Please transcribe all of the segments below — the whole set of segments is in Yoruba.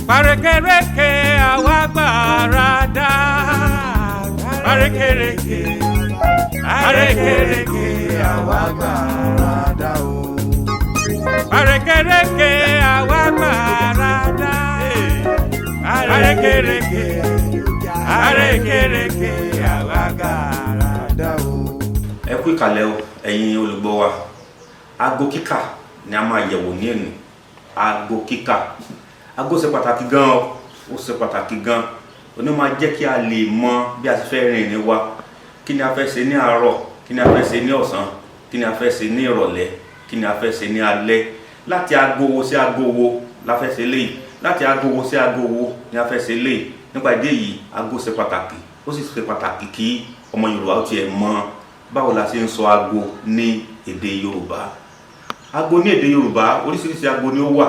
Parekereke àwa gbàràdà. Parekereke, parekereke àwa gbàràdà o. Parekereke àwa gbàràdà. Parekereke, parekereke àwa gbàràdà o. Ẹ kú ìkàlẹ̀ o ẹ̀yin olùgbọ́ wa. Aago kíkà ni a máa yẹ̀wò ní ẹ̀nì. Aago kíkà. Aago ṣe pàtàkì gan o. Ó ṣe pàtàkì gan. Ó ní máa jẹ́ kí a lè mọ bí a ti fẹ́ rìn ní wa. Kí ni a fẹ́ ṣe ní àárọ̀, kí ni a fẹ́ ṣe ní ọ̀sán, kí ni a fẹ́ ṣe ní ìrọ̀lẹ́, kí ni a fẹ́ ṣe ní alẹ́. Láti aago wo sí aago wo la fẹ́ ṣe léyìí. Láti aago wo sí aago wo ni a fẹ́ ṣe léyìí. Nípa ìdí èyí, aago ṣe pàtàkì. Ó sì ṣe pàtàkì kí ọmọ Yorùbá ó tiẹ̀ mọ̀ báwo la ṣe ń sọ aago ní èdè Yorùbá. Aago ní èdè Yorùbá, oríṣiríṣi aago ni ó wà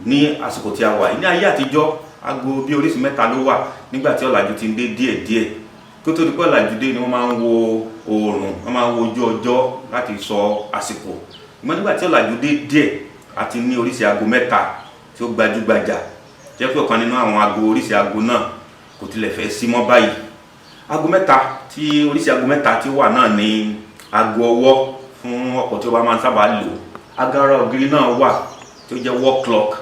ní àsìkò tí a wà. Ní ayé àtijọ́, aago bí oríṣi mẹ́ta ló wà nígbà tí ọ̀làjú ti ń dé díẹ̀díẹ̀. Kí ó tó di pé ọ̀làjú dé ni wọ́n máa ń wo oòrùn, wọ́n máa ń wo ojú ọjọ́ láti sọ àsìkò. Ṣùgbọ́n nígbà tí ọ̀làjú dé díẹ̀, a ti ní oríṣi aago mẹ́ta tí ó gbajúgbajà. Jẹ́ pé ọ̀kan nínú àwọn aago oríṣi aago náà kò tilẹ̀ fẹ́ sí mọ́ báyìí. Aago mẹ́ta tí oríṣi aago mẹ́ta tí ó wà náà ni aago ọwọ́ fún ọ̀pọ̀ tí ó bá máa ń sábà lò. Agara ògiri náà wà tí ó jẹ́ wall clock.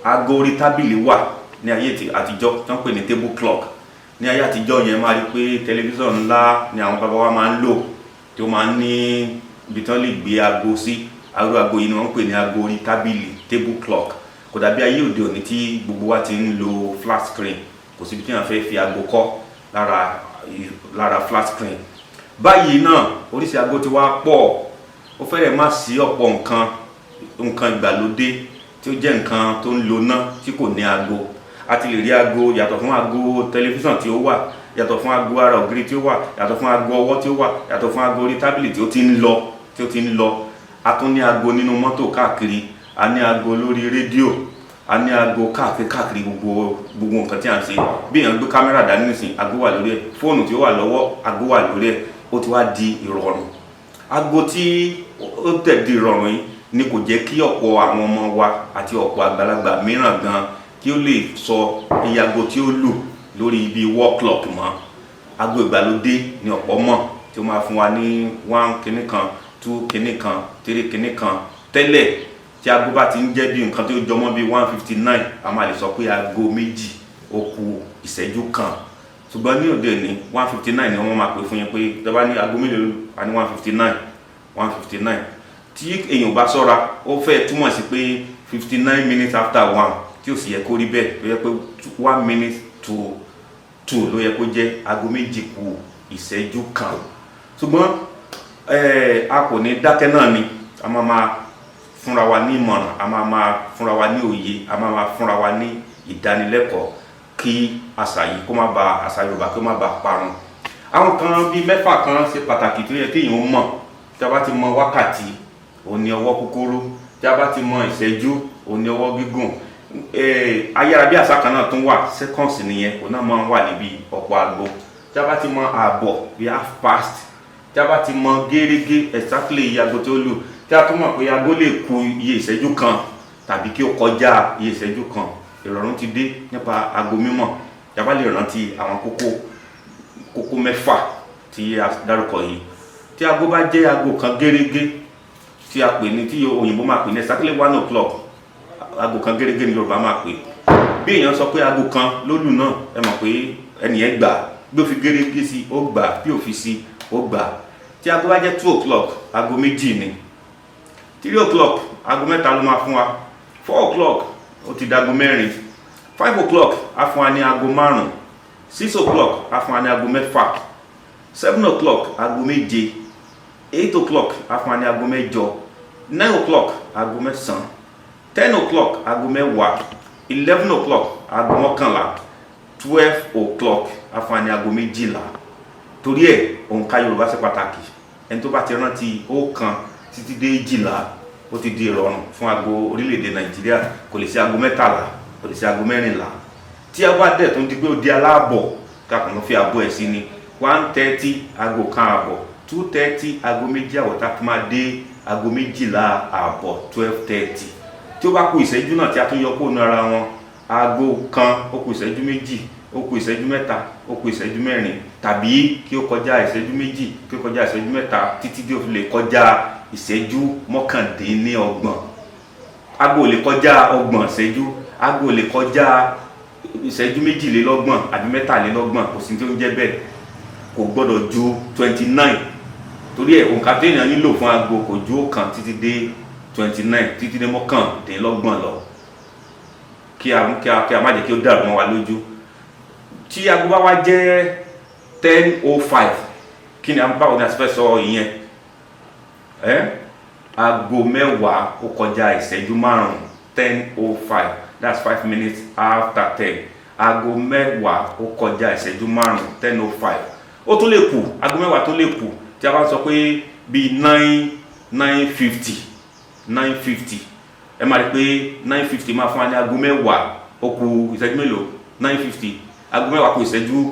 Aago orí tábìlì wà ní ayé àtijọ́ tí wọ́n pè ní table clock. Ní ayé àtijọ́ yẹn máa rí pé tẹlifíṣàn ńlá ni àwọn bàbá wa máa ń lò tí ó máa ń ní ibi tí wọ́n lè gbé aago sí. Aago yìí ni wọ́n pè ní aago orí tábìlì table clock. Kò dàbí ayé òde òní tí gbogbo wa ti ń lo flat screen. Kò síbi tí wọ́n fẹ́ fi aago kọ́ lára flat screen. Báyìí náà oríṣi aago ti wá pọ̀. Ó fẹ́rẹ̀ má sí ọ̀pọ̀ nǹkan ìgbàlódé tí ó jẹ́ nǹkan tó ń lo ná tí kò ní aago. A ti lè rí aago yàtọ̀ fún aago tẹlifíṣàn tí ó wà, yàtọ̀ fún aago ara ògiri tí ó wà, yàtọ̀ fún aago ọwọ́ tí ó wà, yàtọ̀ fún aago orí tábìlì tí ó ti ń lọ. A tún ní aago nínú mọ́tò káàkiri, a ní aago lórí rédíò, a ní aago káàkiri gbogbo nǹkan tí a ń ṣe. Bí èèyàn gbé kámẹ́rà dání nísìn, aago wà lórí ẹ̀. Fóònù tí ó wà lọ́wọ́, aago wà lórí ẹ̀. Ó ti wá di ìrọ̀rùn. Aago tí ó tẹ̀ di ìrọ̀rùn yìí ni kò jẹ́ kí ọ̀pọ̀ àwọn ọmọ wa àti ọ̀pọ̀ àgbàlagbà mìíràn gan kí ó lè sọ iye aago tí ó lù lórí ibi wall clock mọ́. Aago ìgbàlódé ni ọ̀pọ̀ mọ̀ tí ó máa fún wa ní 1 kìíní kan, 2 kìíní kan, 3 kìíní kan. Tẹ́lẹ̀ tí aago bá ti ń jẹ́ bí nǹkan tí ó jọmọ́ bí 1:59, a máa lè sọ pé aago méjì ó kù ìṣẹ́jú kan. Ṣùgbọ́n ní òde ní 1:59 ni wọ́n máa pè fún yín pé tẹ́ bá ní aago mélòó, a ní 1:59. Tí èèyàn bá ṣọ́ra, ó fẹ́ túmọ̀ sí pé 59 minutes after 1 tí ó sì yẹ kó rí bẹ́ẹ̀. Ló yẹ pé 1 minute to 2 ló yẹ kó jẹ́ aago méjì kù ìṣẹ́jú kan. Ṣùgbọ́n a kò ní dákẹ́ náà ni. A máa fúnra wa ní ìmọ̀ràn, a máa fúnra wa ní òye, a máa fúnra wa ní ìdánilẹ́kọ̀ọ́ kí àṣà yìí kó má ba àṣà Yorùbá kó má ba parun. Àwọn kan bíi mẹ́fà kan ṣe pàtàkì tó yẹ kí èèyàn mọ̀. Tí a bá ti mọ wákàtí, ó ní ọwọ́ kúkúrú. Tí a bá ti mọ ìṣẹ́jú, ó ní ọwọ́ gígùn. Ayárabíàṣá kan náà tún wà, seconds nìyẹn, òun náà máa ń wà níbi ọ̀pọ̀ aago. Tí a bá ti mọ ààbọ̀ bí half past. Tí a bá ti mọ gẹ́rẹ́gẹ́ exactly iye aago tó lù. Tí a tún mọ̀ pé aago lè kù iye ìṣẹ́jú kan tàbí kí ó kọjá iye ìṣẹ́jú kan. Ìrọ̀rùn ti dé nípa aago mímọ̀. Tí a bá lè rántí àwọn kókó mẹ́fà tí a dárúkọ yìí. Tí aago bá jẹ́ aago kan gẹ́rẹ́gẹ́ tí a pè ní tí òyìnbó máa pè ní exactly 1 o'clock, aago kan gẹ́rẹ́gẹ́ ni Yorùbá máa pè. Bí èèyàn sọ pé aago kan ló lù náà, ẹ mọ̀ pé ẹnìyẹn gbà. Bí ó fi gẹ́rẹ́gẹ́ sí, ó gbà. Bí ó fi sí, ó gbà. Tí aago bá jẹ́ 2 o'clock, aago méjì ni. 3 o'clock, aago mẹ́ta ló máa fún wa. 4 o'clock, ó ti dago mẹ́rin. 5 o'clock, á fún wa ní aago márùn-ún. 6 o'clock, á fún wa ní aago mẹ́fà. 7 o'clock, aago méje. 8 o'clock, á fún wa ní aago mẹ́jọ. 9 o'clock, aago mẹ́sàn-án. 10 o'clock, aago mẹ́wàá. 11 o'clock, aago mọ́kànlá. 12 o'clock, á fún wa ní aago méjìlá. Torí ẹ̀, òǹkà Yorùbá ṣe pàtàkì. Ẹni tó bá ti rántí ọ̀kan títí dé èjìlá, ó ti di ìrọ̀rùn fún aago orílẹ̀-èdè Nàìjíríà. Kò lè ṣe aago mẹ́tàlá, kò lè ṣe aago mẹ́rìnlá. Tí a bá dẹ̀ tó ń di pé ó di aláàbọ̀, káàkiri fi àbọ̀ ẹ̀ sí ni 1:30 aago kan àbọ̀, 2:30 aago méjì àbọ̀, tá a fi máa dé aago méjìlá àbọ̀ 12:30. Tí ó bá kù ìṣẹ́jú náà tí a tún yọ kó nu ara wọn, aago kan ó kù ìṣẹ́jú méjì ó kù ìṣẹ́jú mẹ́ta ó kù ìṣẹ́jú mẹ́rin tàbí kí ó kọjá ìṣẹ́jú méjì kí ó kọjá ìṣẹ́jú mẹ́ta títí tí ó fi lè kọjá ìṣẹ́jú mọ́kàndínlọ́gbọ̀n. Aago ò lè kọjá ọgbọ̀n ìṣẹ́jú, aago ò lè kọjá ìṣẹ́jú méjìlélọ́gbọ̀n àbí mẹ́tàlélọ́gbọ̀n, kò sí tí ó ń jẹ́ bẹ́ẹ̀. Kò gbọ́dọ̀ ju 29 torí ẹ̀ òǹkà tó èèyàn nílò fún aago kò ju ọ̀kan títí dé 29 títí dé mọ́kàndínlọ́gbọ̀n lọ kí a má jẹ́ kí ó dàrú mọ́ wa lójú. Tí aago bá wá jẹ́ 10:05 kí ni báwo ni a ti fẹ́ sọ ìyẹn? Aago mẹ́wàá ó kọjá ìṣẹ́jú márùn-ún 10:05, that's 5 minutes after 10. Aago mẹ́wàá ó kọjá ìṣẹ́jú márùn-ún 10:05. Ó tún lè kù aago mẹ́wàá tó lè kù tí a bá sọ pé bíi 9:50 ẹ máa rí pé 9:50 máa fún wa ní aago mẹ́wàá ó kù ìṣẹ́jú mélòó? 9:50. Aago mẹ́wàá kù ìṣẹ́jú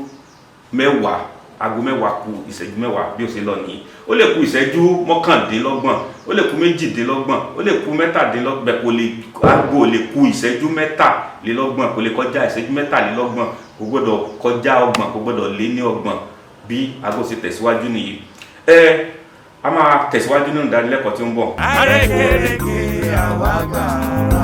mẹ́wàá, aago mẹ́wàá kù ìṣẹ́jú mẹ́wàá bí ó ṣe lọ nìyí. Ó lè kù ìṣẹ́jú mọ́kàndínlọ́gbọ̀n, ó lè kù méjìdínlọ́gbọ̀n, ó lè kù mẹ́tàdínlọ́gbọ̀n, aago ò lè kù ìṣẹ́jú mẹ́tàlélọ́gbọ̀n, kò lè kọjá ìṣẹ́jú mẹ́tàlélọ́gbọ̀n, kò gbọ́dọ̀ kọjá ọgbọ̀n, kò gbọ́dọ̀ lé ní ọgbọ̀n bí aago ṣe tẹ̀síwájú nìyí. A máa tẹ̀síwájú nínú ìdánilẹ́kọ̀ọ́ tí ó ń bọ̀. Arékèrèké àwa gbàràdá.